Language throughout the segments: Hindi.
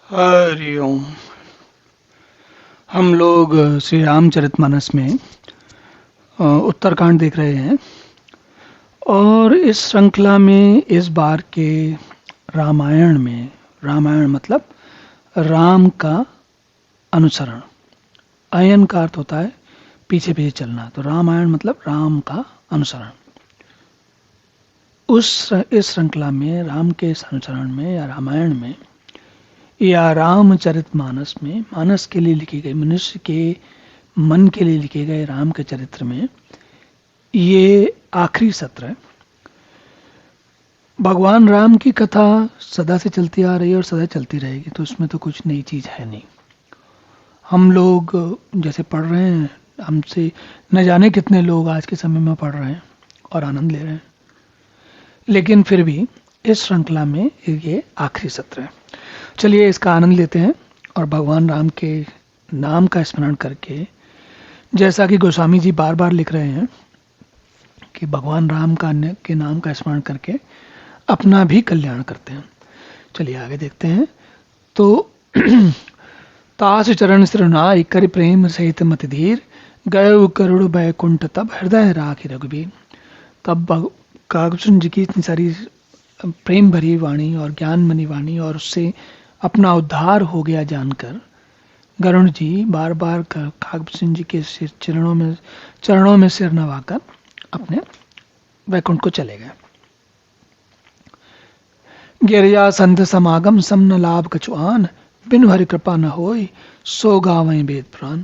हरि ओम। हम लोग श्री रामचरितमानस में उत्तरकांड देख रहे हैं और इस श्रृंखला में इस बार के रामायण में, रामायण मतलब राम का अनुसरण। अयन का अर्थ होता है पीछे पीछे चलना, तो रामायण मतलब राम का अनुसरण। इस श्रृंखला में राम के इस अनुसरण में या रामायण में या रामचरितमानस में, मानस के लिए लिखी गई, मनुष्य के मन के लिए लिखे गए राम के चरित्र में ये आखिरी सत्र है। भगवान राम की कथा सदा से चलती आ रही है और सदा चलती रहेगी, तो उसमें तो कुछ नई चीज है नहीं। हम लोग जैसे पढ़ रहे हैं, हमसे न जाने कितने लोग आज के समय में पढ़ रहे हैं और आनंद ले रहे हैं, लेकिन फिर भी इस श्रृंखला में ये आखिरी सत्र है। चलिए इसका आनंद लेते हैं और भगवान राम के नाम का स्मरण करके, जैसा कि गोस्वामी जी बार बार लिख रहे हैं कि भगवान राम के नाम का स्मरण करके अपना भी कल्याण करते हैं। चलिए आगे देखते हैं। तो तास चरण सिरनाई कर प्रेम सहित मत धीर, गय करुण बैकुंठ तब हृदय राखी रघुबीर। तब कागभूषण जी की इतनी सारी प्रेम भरी वाणी और ज्ञानमनी वाणी और उससे अपना उद्धार हो गया जानकर गरुण जी बार बार कागभूषण जी के चरणों में सिर नवाकर अपने वैकुंठ को चले गए। गिरिया संत समागम सम न लाभ कछुआन, बिनु हरि कृपा न होय सो गावें वेद पुराण।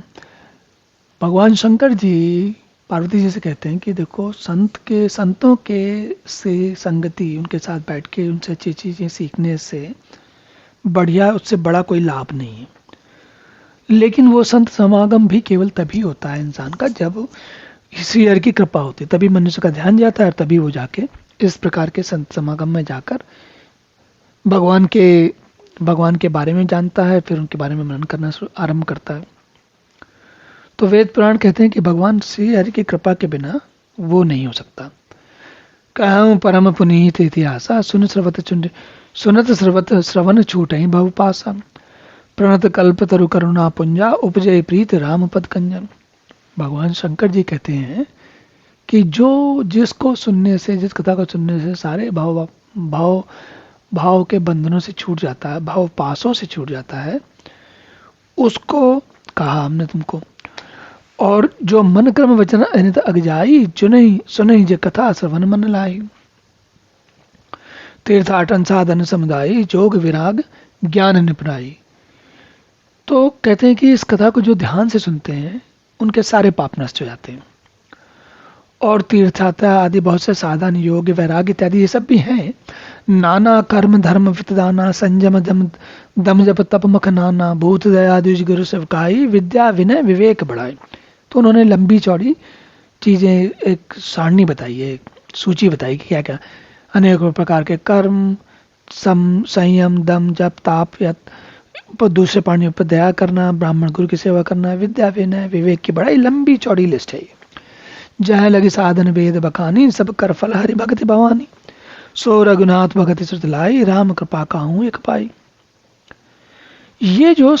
भगवान शंकर जी पार्वती जी से कहते हैं कि देखो, संतों के से संगति, उनके साथ बैठ के उनसे अच्छी चीजें सीखने से बढ़िया, उससे बड़ा कोई लाभ नहीं है। लेकिन वो संत समागम भी केवल तभी होता है इंसान का जब श्री हरि की कृपा होती है, तभी मनुष्य का ध्यान जाता है और तभी वो जाके इस प्रकार के संत समागम में जाकर भगवान के बारे में जानता है, फिर उनके बारे में मनन करना आरंभ करता है। तो वेद पुराण कहते हैं कि भगवान श्री हरि की कृपा के बिना वो नहीं हो सकता। कहूँ परम पुनीत इतिहासा, सुनत श्रवण छूटहि भव पासा। प्रणत कल्प तरु करुणा पुंजा, उपजय प्रीत राम पद कंजन। भगवान शंकर जी कहते हैं कि जिसको सुनने से, जिस कथा को सुनने से सारे भाव के बंधनों से छूट जाता है, भाव पासों से छूट जाता है, उसको कहा हमने तुमको। और जो मन क्रम वचन अनित अगजाई, चुनई सुनई जे कथा श्रवण मन लाई। तीर्थाटन साधन समुदायी, जोग विराग ज्ञान निपुणाई। तो कहते हैं कि इस कथा को जो ध्यान से सुनते हैं उनके सारे पाप नष्ट हो जाते हैं। और तीर्थयात्रा आदि बहुत से साधन, योग, वैराग्य इत्यादि ये सब भी हैं। नाना कर्म धर्म वितदाना, संयम दम जप तप मख नाना, भूत दया द्विज गुरु सेवकाई, विद्या विनय विवेक बढ़ाई। तो उन्होंने लंबी चौड़ी चीजें, एक सारणी बताई है, एक सूची बताई कि क्या क्या अनेकों प्रकार के कर्म, संयम, दम जप ताप, दूसरे प्राणियों पर दया करना, ब्राह्मण गुरु की सेवा करना, विद्या विनय विवेक की बड़ी लंबी चौड़ी लिस्ट है। जहाँ लगी साधन वेद बखानी, सब कर फल हरि भगति भवानी। सो रघुनाथ भगति श्रुत लाई, राम कृपा काहू एक पाई। ये जो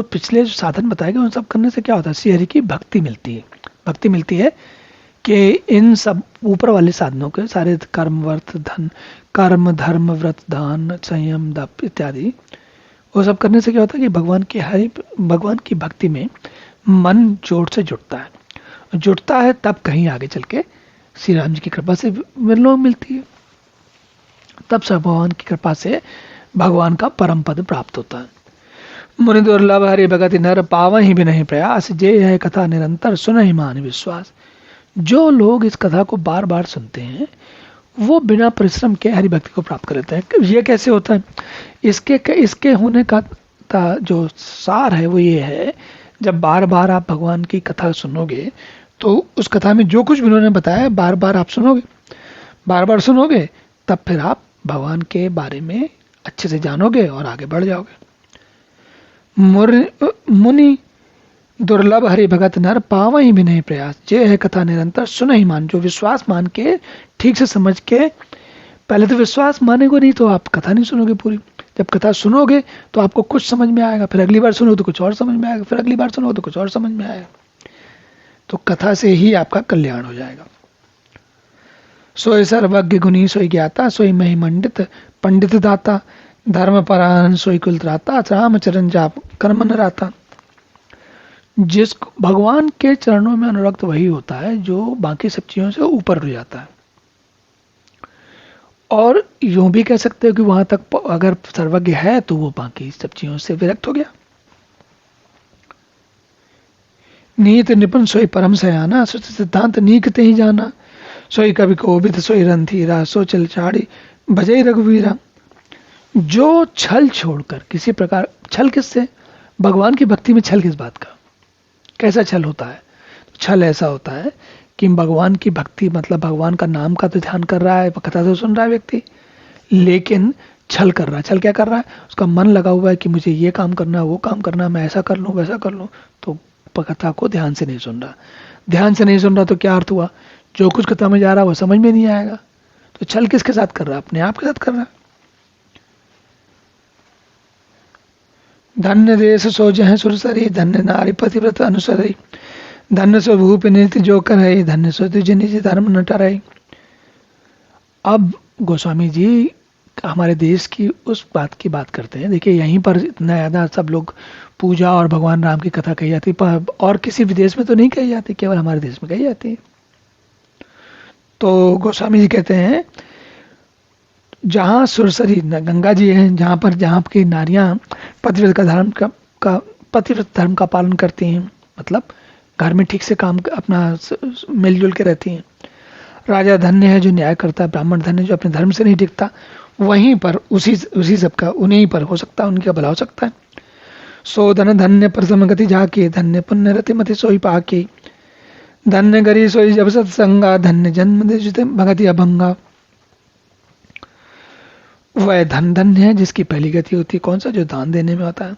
पिछले जो साधन बताए गए उन सब करने से क्या होता है? श्री हरि की भक्ति मिलती है। भक्ति मिलती है कि इन सब ऊपर वाले साधनों के सारे कर्म धर्म व्रत दान संयम दप इत्यादि, वो सब करने से क्या होता है कि भगवान की भक्ति में मन जोर से जुटता है, तब कहीं आगे चल के श्री राम जी की कृपा से मिलती है। तब सब भगवान की कृपा से भगवान का परम पद प्राप्त होता है। मुनि दुर्लभ हरि भगति नर, पावहि बिनहि प्रयास, जे है कथा निरंतर सुनहि मान विश्वास। जो लोग इस कथा को बार बार सुनते हैं वो बिना परिश्रम के हरि भक्ति को प्राप्त कर लेते हैं। ये कैसे होता है? इसके होने का जो सार है वो ये है, जब बार बार आप भगवान की कथा सुनोगे तो उस कथा में जो कुछ भी उन्होंने बताया बार बार आप सुनोगे, तब फिर आप भगवान के बारे में अच्छे से जानोगे और आगे बढ़ जाओगे। मुनि दुर्लभ हरि भगत नर, पावहि बिनहि प्रयास, जे है कथा निरंतर सुनहि मान। जो विश्वास मान के ठीक से समझ के, पहले तो विश्वास मानेगो नहीं तो आप कथा नहीं सुनोगे पूरी। जब कथा सुनोगे तो आपको कुछ समझ में आएगा, फिर अगली बार सुनो तो कुछ और समझ में आएगा, फिर अगली बार सुनो तो कुछ और समझ में आएगा। तो कथा से ही आपका कल्याण हो जाएगा। सोई सर्वज्ञ गुणी सोई ज्ञाता, सोई मही मंडित पंडित दाता, धर्म परायण सोई कुल त्राता, रामचरण जाप कर्म न राता। जिस भगवान के चरणों में अनुरक्त वही होता है जो बाकी सब चीजों से ऊपर हो जाता है। और यूं भी कह सकते हो कि वहां तक अगर सर्वज्ञ है तो वो बाकी सब चीजों से विरक्त हो गया। नीत निपुण सोई परम सयाना, सिद्धांत नीकते ही जाना, सोई कवि कोविद सोई रणधीरा, सो चल चाड़ी भजई रघुवीरा। जो छल छोड़कर किसी प्रकार, छल किससे, भगवान की भक्ति में छल किस बात का, कैसा छल होता है? छल ऐसा होता है कि भगवान की भक्ति मतलब भगवान का नाम का तो ध्यान कर रहा है, कथा तो सुन रहा है व्यक्ति, लेकिन छल कर रहा है। छल क्या कर रहा है? उसका मन लगा हुआ है कि मुझे ये काम करना है, वो काम करना है, मैं ऐसा कर लूँ वैसा कर लूँ, तो कथा को ध्यान से नहीं सुन रहा। ध्यान से नहीं सुन रहा तो क्या अर्थ हुआ? जो कुछ कथा में जा रहा है वो समझ में नहीं आएगा। तो छल किसके साथ कर रहा है? अपने आप के साथ कर रहा है। धन्य देश सोज है सुरसरी, धन्य नारी पतिव्रत अनुसरी, धन्य सो भूप नीति जो करे, धन्य सो तुझ निज धर्म न टरे। अब गोस्वामी जी हमारे देश की उस बात की बात करते हैं। देखिए यहीं पर इतना ज्यादा सब लोग पूजा और भगवान राम की कथा कही जाती है, और किसी विदेश में तो नहीं कही जाती, केवल हमारे देश में कही जाती है। तो गोस्वामी जी कहते हैं जहाँ सुरसरी गंगा जी हैं, जहाँ की नारियां पतिव्रत का धर्म का पतिव्रत धर्म का पालन करती हैं, मतलब घर में ठीक से काम अपना मिलजुल के रहती हैं। राजा धन्य है जो न्याय करता है, ब्राह्मण धन्य जो अपने धर्म से नहीं टिकता। वहीं पर उसी सबका उन्हीं पर हो सकता है, उनका भला हो सकता है। सो धन धन्य प्रथम गति जाके, धन्य पुण्य रति मति सोई पाके, धन्य गरी सोई जब सत्संगा, धन्य जन्म दे भगति अभंगा। वह धन धन्य है जिसकी पहली गति होती है, कौन सा? जो दान देने में होता है।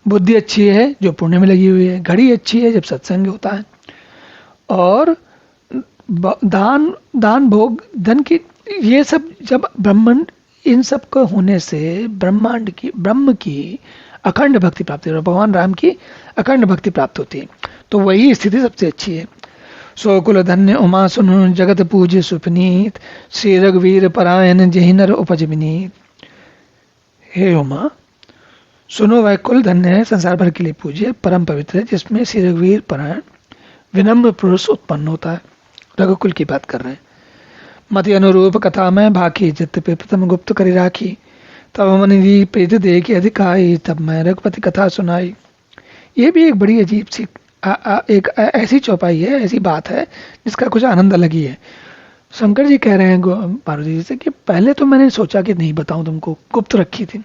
बुद्धि अच्छी है जो पुण्य में लगी हुई है। घड़ी अच्छी है जब सत्संग होता है। और दान भोग धन की, ये सब जब ब्रह्मांड, इन सब को होने से ब्रह्म की अखंड भक्ति प्राप्त होती है, भगवान राम की अखंड भक्ति प्राप्त होती है। तो वही स्थिति सबसे अच्छी है। सोकुल धन्य उमा सुनु, जगत पूज्य सुपनीत, श्री रघुवीर परायण जहि नर उपज विनीत। हे उमा, सुनो वह कुल धन्य है, संसार भर के लिए पूज्य परम पवित्र है, जिसमें श्री रघुवीर परायण विनम्र पुरुष उत्पन्न होता है। रघुकुल की बात कर रहे हैं। मति अनुरूप कथा में भाकी, जित पे प्रथम गुप्त करी राखी, तब मन दी प्रीत दे के अधिकाई, तब मैं रघुपति कथा सुनाई। ये भी एक बड़ी अजीब सी एक ऐसी चौपाई है, ऐसी बात है जिसका कुछ आनंद अलग ही है। शंकर जी कह रहे हैं पार्वती जी से कि पहले तो मैंने सोचा कि नहीं बताऊं तुमको, गुप्त रखी थी,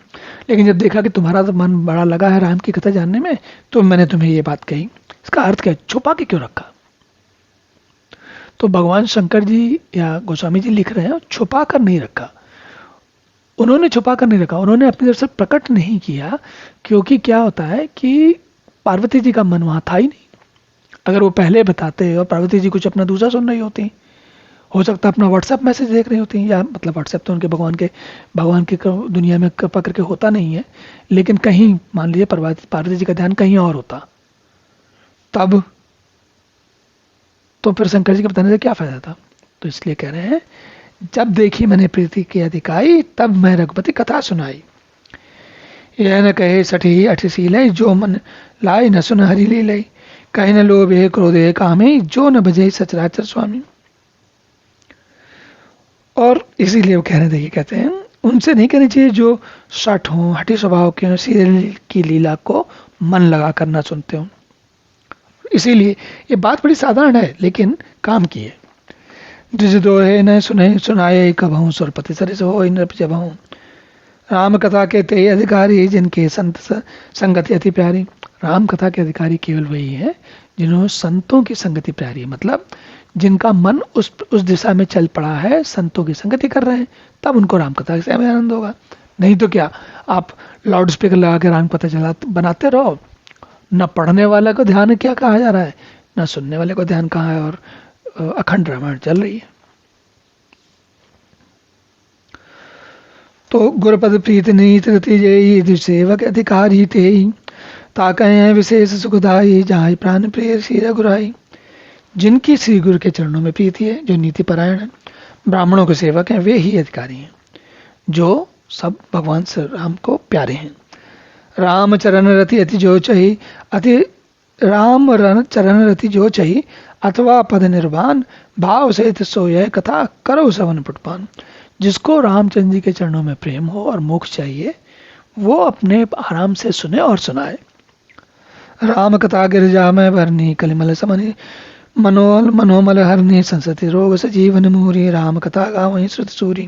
लेकिन जब देखा कि तुम्हारा तो मन बड़ा लगा है राम की कथा जानने में, तो मैंने तुम्हें ये बात कही। इसका अर्थ क्या है? छुपा के क्यों रखा? तो भगवान शंकर जी या गोस्वामी जी लिख रहे हैं छुपा कर नहीं रखा। उन्होंने छुपा कर नहीं रखा, उन्होंने अपनी तरफ से प्रकट नहीं किया, क्योंकि क्या होता है कि पार्वती जी का मन वहां था ही नहीं। अगर वो पहले बताते और पार्वती जी कुछ अपना दूसरा सुन रही होती, हो सकता है अपना व्हाट्सएप मैसेज देख रही होती, या मतलब व्हाट्सएप तो उनके भगवान के दुनिया में कृपा करके होता नहीं है, लेकिन कहीं मान लीजिए पार्वती जी का ध्यान कहीं और होता, तब तो फिर शंकर जी के बताने से क्या फायदा था? तो इसलिए कह रहे हैं जब देखी मैंने प्रीति की अधिकाई, तब मैं रघुपति कथा सुनाई। यह न कहे सठी अठसीले, जो मन लाई न सुन हरि लीले, कहीं न लोभे क्रोधे कामे, जो न बजे सचराचर स्वामी। और इसीलिए वो कह रहे थे, कहते हैं उनसे नहीं कहनी चाहिए जो सठ हो, हठी स्वभाव के हो, सीरियल की लीला को मन लगा कर ना सुनते हो। इसीलिए ये बात बड़ी साधारण है लेकिन काम की है। जिस दोहे न सुने सुनाए, कबहूँ सुरपति सरिस हो नृप जबहूँ, राम कथा के ते अधिकारी, जिनके संत संगति अति प्यारी। राम कथा के अधिकारी केवल वही है जिन्होंने संतों की संगति प्यारी है, मतलब जिनका मन उस दिशा में चल पड़ा है, संतों की संगति कर रहे हैं, तब उनको राम कथा से आनंद होगा। नहीं तो क्या आप लाउड स्पीकर लगा के राम कथा बनाते रहो, न पढ़ने वाले को ध्यान क्या कहा जा रहा है, न सुनने वाले को ध्यान कहाँ है, और अखंड रामायण चल रही है। तो गुरपद प्रीत नीत रति जय सेवक अधिकारी ते ताकय विशेष सुखदाई जाय प्राण प्रिय श्री रघुराई। जिनकी श्री गुरु के चरणों में प्रीति है, जो नीति परायण है, ब्राह्मणों के सेवक हैं, वे ही अधिकारी हैं, जो सब भगवान श्री राम को प्यारे हैं। राम चरण रति अति जो चही अति राम रन चरण रति जो चही अथवा पद निर्वाण भाव सहित सोय कथा करो सवन पुटपान। जिसको रामचंद्र जी के चरणों में प्रेम हो और मोक्ष चाहिए, वो अपने आराम से सुने और सुनाए। राम कथा गिरजा में भरनी कलिमल समनि मनोल मनोमल हरनी संसति रोग सजीवन मूरी राम कथा गावहीं श्रुत सूरी।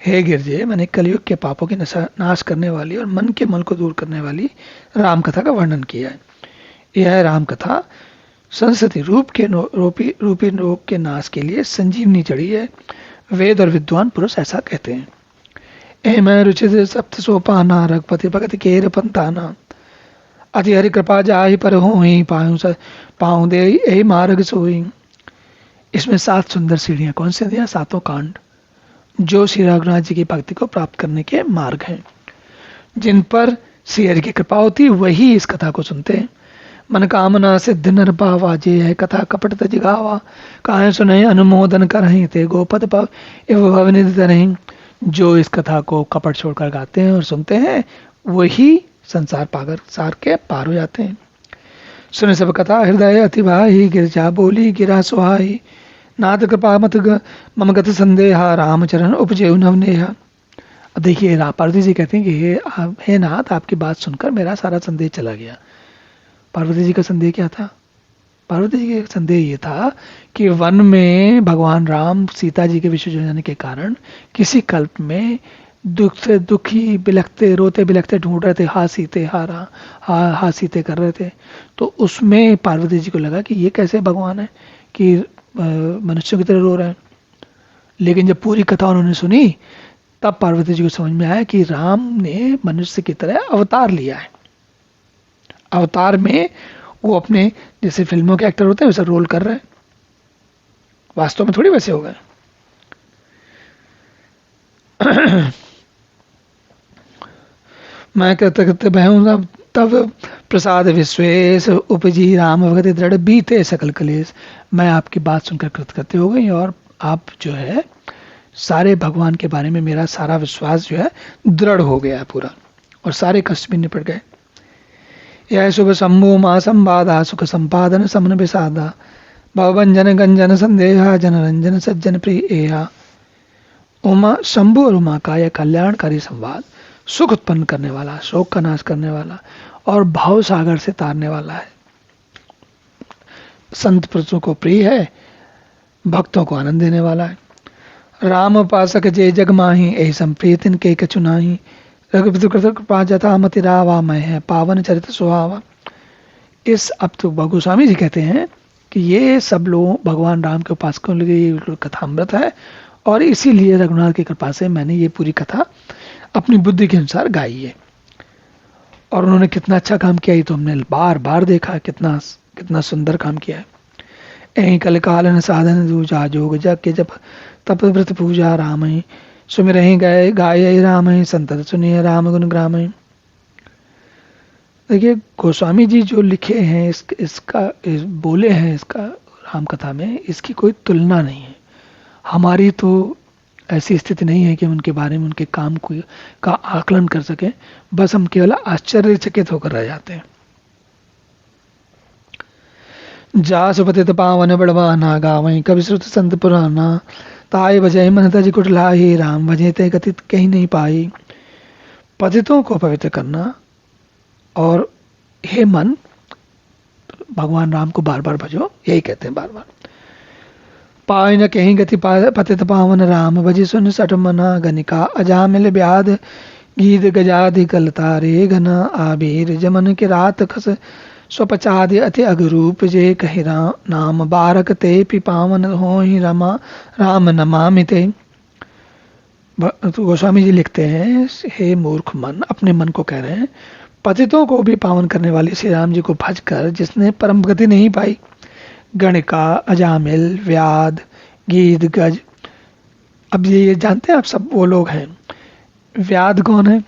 हे गिरजे, मैंने कलयुग के पापों के नाश करने वाली और मन के मल को दूर करने वाली राम कथा का वर्णन किया है। यह राम कथा संस्कृति रूप के रूपी रोग के नाश के लिए संजीवनी चढ़ी है। वेद और विद्वान पुरुष ऐसा कहते हैं। ए मैं रुचित सप्त सोपाना रघुपति भगत केर पंताना अति हरि कृपा जाहि पर हो ही पाऊं दे ए मार्ग सोई। इसमें 7 सुंदर सीढ़ियां कौन सी दिया? 7 कांड जो श्री रघुनाथ जी की भक्ति को प्राप्त करने के मार्ग हैं। जिन पर श्री हरि की कृपा होती वही इस कथा को सुनते हैं। मन कामना सिद्ध नर पावा जे है कथा कपट तज गावा काहे सुने अनुमोदन करहीं ते गोपद पव एवं भवनिधि तरहीं। जो इस कथा को कपट छोड़कर गाते हैं और सुनते हैं वही संसार पागर सार के पार हो जाते हैं। सुने सब कथा हृदय अति भाई गिरजा बोली गिरा सुहाई नाथ कृपा मत मम गत संदेहा रामचरण उपजेउ नवनेहा। देखिए पार्वती जी कहते हैं कि हे नाथ, आपकी बात सुनकर मेरा सारा संदेह चला गया। पार्वती जी का संदेह क्या था? पार्वती जी का संदेह ये था कि वन में भगवान राम सीता जी के विषय हो जाने के कारण किसी कल्प में दुख से दुखी बिलखते रोते बिलखते ढूंढ रहे थे, हा सीते कर रहे थे। तो उसमें पार्वती जी को लगा कि ये कैसे भगवान है कि मनुष्यों की तरह रो रहे हैं। लेकिन जब पूरी कथा उन्होंने सुनी तब पार्वती जी को समझ में आया कि राम ने मनुष्य की तरह अवतार लिया है। अवतार में वो अपने जैसे फिल्मों के एक्टर होते हैं वैसे रोल कर रहे हैं, वास्तव में थोड़ी वैसे हो गए। मैं कहते कहते भय तब प्रसाद विश्वेश उपजी राम भगत दृढ़ बीते सकल कलेश। मैं आपकी बात सुनकर कृतकृत्य हो गई और आप जो है सारे भगवान के बारे में मेरा सारा विश्वास जो है दृढ़ हो गया है पूरा, और सारे कष्ट भी निपट गए। यह शुभ शंभु माँ संवादा सुख संपादन समन विषादा भवभंजन गंजन संदेहा जनरंजन सज्जन प्रिय। उमा शंभु और उमा का यह कल्याणकारी संवाद सुख उत्पन्न करने वाला, शोक का नाश करने वाला और भाव सागर से तारने वाला है। संत पुरुषों को प्रिय है, भक्तों को आनंद देने वाला है। राम उपासक जे जग माही ऐ संप्रीतिन के कचुनाही रघुपति कृपा जथा मति रावा मैं है पावन चरित सुहावा। इस अब तो गोस्वामी जी कहते हैं कि ये सब लोग भगवान राम के उपासकों के लिए कथामृत है, और इसीलिए रघुनाथ की कृपा से मैंने ये पूरी कथा अपनी बुद्धि के अनुसार गाई है। और उन्होंने कितना अच्छा काम किया, ये तो हमने बार बार देखा, कितना सुंदर काम किया है। ऐ कल कालन साधन दूजा जोग जग के जब तप व्रत पूजा राम ही सुमिर ही गए गाय राम ही संतत सुनिए राम गुण ग्राम ही। देखिए गोस्वामी जी जो लिखे हैं बोले हैं इसका राम कथा में, इसकी कोई तुलना नहीं है। हमारी तो ऐसी स्थिति नहीं है कि हम उनके बारे में उनके काम का आकलन कर सकें, बस हम केवल आश्चर्यचकित होकर रह जाते हैं। जा सुपतित पावन बड़वाना गावई कवि श्रुत संत पुराना ताय बजय मन तज कुटलाही राम भजे ते गतित कहीं नहीं पाई। पतितों को पवित्र करना, और हे मन भगवान राम को बार बार भजो, यही कहते हैं बार बार। पाय न कहीं गति पतित पावन राम भजी सुन सठ मना गनिका अजामिल ब्याद गीत गजादि कलतारे घना आबीर जमन के रात खस स्वपचादि अति अगरूप जे कहि नाम बारक ते पि पावन हो ही राम नमामि ते। गोस्वामी जी लिखते हैं, हे मूर्ख मन, अपने मन को कह रहे हैं, पतितों को भी पावन करने वाले श्री राम जी को भज कर जिसने परम गति नहीं पाई, गणिका अजामिल व्याध गीत गज अब ये जानते हैं आप सब वो लोग हैं, व्याध कौन है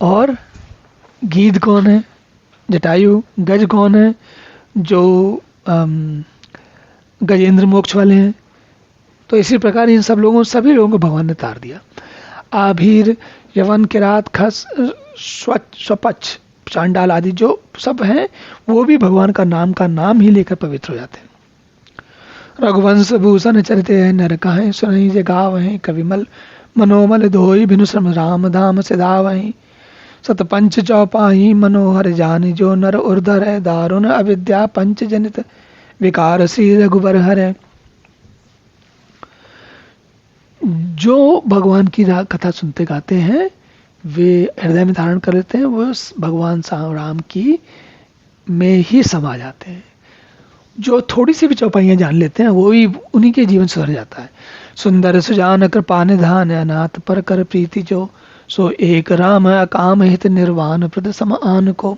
और गीध कौन है, जटायु, गज कौन है जो गजेंद्र मोक्ष वाले हैं। तो इसी प्रकार इन सब लोगों सभी लोगों को भगवान ने तार दिया। आभीर, यवन, किरात, खस, स्वपच, चांडाल आदि जो सब हैं वो भी भगवान का नाम ही लेकर पवित्र हो जाते हैं। रघुवंश भूषण चरिते नर कहें, सुनहि जे गावहीं, कविमल मनोमल धोई, बिनु श्रम राम धाम सिधावहीं। सतपंच चौपाही मनोहर जानि, जो नर उर्धर है दारुण अविद्या पंच जनित, विकार श्री रघुबर हरै। जो भगवान की कथा सुनते गाते हैं वे हृदय में धारण कर लेते हैं, वो भगवान राम की में ही समा जाते हैं। जो थोड़ी सी भी चौपाइयां जान लेते हैं वो भी उन्हीं के जीवन सुधर जाता है। सुंदर सुजान कृपा निधान, अनाथ पर कर प्रीति जो, सो एक राम अकाम हित निर्वाण प्रद सम आन को।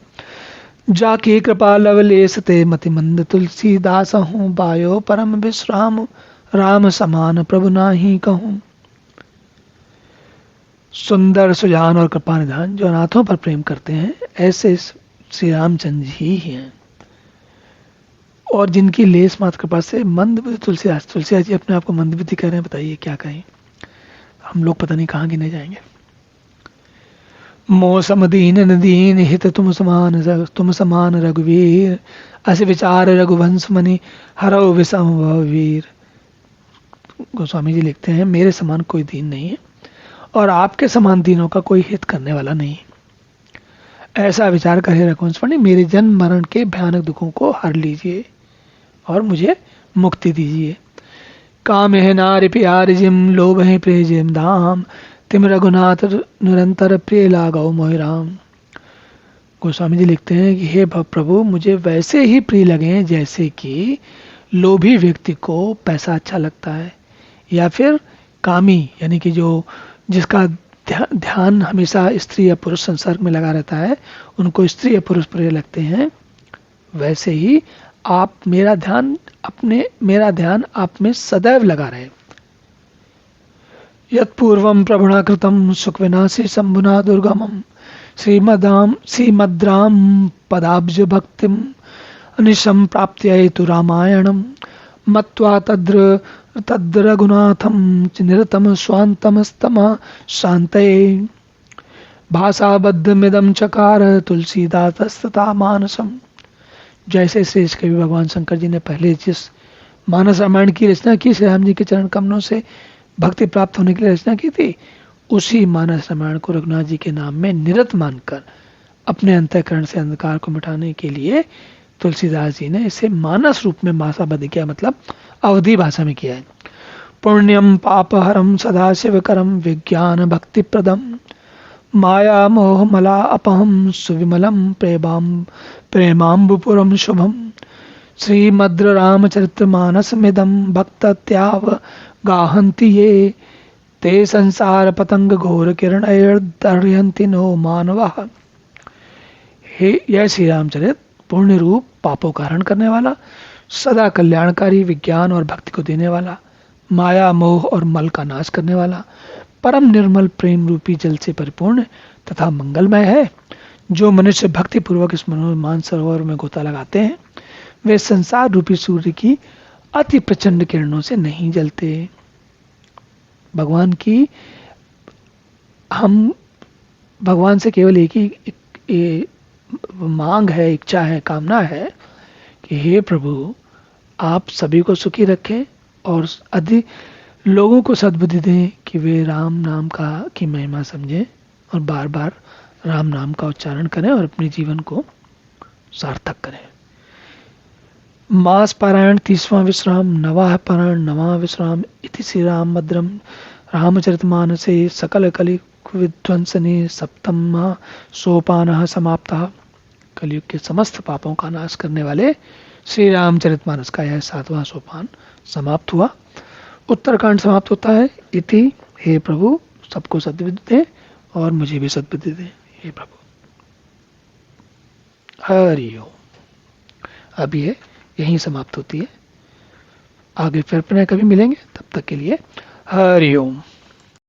जाके कृपा लवलेस ते मति मंद, तुलसीदास हूँ बायो परम विश्राम, राम समान प्रभु नाही कहूँ। सुंदर सुजान और कृपा निधान, जो अनाथों पर प्रेम करते हैं ऐसे श्री रामचंद्र ही हैं। और जिनकी लेस मात्र कृपा से मंद बुद्धि, तुलसीदास जी अपने आप को मंद बुद्धि कह रहे हैं, बताइए क्या कहें, हम लोग पता नहीं कहाँ गिने जाएंगे। मौसम दीन दीन हित तुम समान रघुवीर, अस विचार रघुवंश मनि हरौ विषम वीर। गोस्वामी जी लिखते हैं मेरे समान कोई दीन नहीं है और आपके समान दीनों का कोई हित करने वाला नहीं। ऐसा विचार करे रघुवंश मणि, मेरे जन्म मरण के भयानक दुखों को हर लीजिए और मुझे मुक्ति दीजिए। काम है नारि प्यार जिम, लोभ है प्रिय जिम धाम, तिम रघुनाथ निरंतर प्रिय लागो मोहि राम। गोस्वामी जी लिखते हैं कि हे प्रभु, मुझे वैसे ही प्रिय लगे जैसे कि लोभी व्यक्ति को पैसा अच्छा लगता है, या फिर कामी यानी कि जो जिसका ध्यान हमेशा स्त्री या पुरुष संसर्ग में लगा रहता है उनको स्त्री या पुरुष प्रिय लगते हैं, वैसे ही आप मेरा ध्यान आप में सदैव लगा रहे। यत्पूर्वं प्रभुणा कृतं सुख विनाशी शंभुना दुर्गमं, श्रीमद्राम पदाब्ज भक्तिम अनिशम प्राप्त्यै तु रामायणं, मत्वा तद्रघुनाथं च निरतम स्वान्तमस्तम शान्तये। भाषाबद्धमिदं चकार तुलसीदासस्तथा मानसम। जैसे श्रेष्ठ कवि भगवान शंकर जी ने पहले जिस मानस रामायण की रचना की, श्री राम जी के चरण कमलों से भक्ति प्राप्त होने के लिए रचना की थी, उसी मानस रामायण को रघुनाथ जी के नाम में निरत मानकर अपने अंतःकरण से अंधकार को मिटाने के लिए तुलसीदास जी ने इसे मानस रूप में भाषाबद्ध किया, मतलब अवधि भाषा में किया है। पुण्यम पापहरम सदाशिवकरम विज्ञान भक्ति प्रदम, माया मोह मला अपहम सुविमलम प्रेमाम्बुपुरम शुभम। श्रीमद्र रामचरित्र मानस मिदम भक्त त्याव गाहन्ति ये, ते संसार पतंग घोर किरण दर्यन्ति नो मानवः। हे यह श्री रामचरित पूर्ण रूप पापों का हरण करने वाला, सदा कल्याणकारी, विज्ञान और भक्ति को देने वाला, माया मोह और मल का नाश करने वाला, परम निर्मल प्रेम रूपी जल से परिपूर्ण तथा मंगलमय है। जो मनुष्य भक्ति पूर्वक इस मनोरमान सरोवर में गोता लगाते हैं वे संसार रूपी सूर्य की अति प्रचंड किरणों से नहीं जलते। भगवान से केवल एक ही मांग है, इच्छा है, कामना है कि हे प्रभु आप सभी को सुखी रखें और अधिक लोगों को सद्बुद्धि दें कि वे राम नाम की महिमा समझें और बार बार राम नाम का उच्चारण करें और अपने जीवन को सार्थक करें। मास पारायण 30वां विश्राम, नवाह पारायण 9वां विश्राम। इति श्री राम भद्रम रामचरितमानसे सकल कलि विध्वंसने 7वां सोपान समाप्ता। कलयुग के समस्त पापों का नाश करने वाले श्री रामचरितमानस का यह 7वां सोपान समाप्त हुआ। उत्तरकांड समाप्त होता है। इति, हे प्रभु सबको सद्बुद्धि दे और मुझे भी सद्बुद्धि दे हे प्रभु। हरि ओम। अब ये यहीं समाप्त होती है। आगे फिर पुनः कभी मिलेंगे, तब तक के लिए हरि ओम।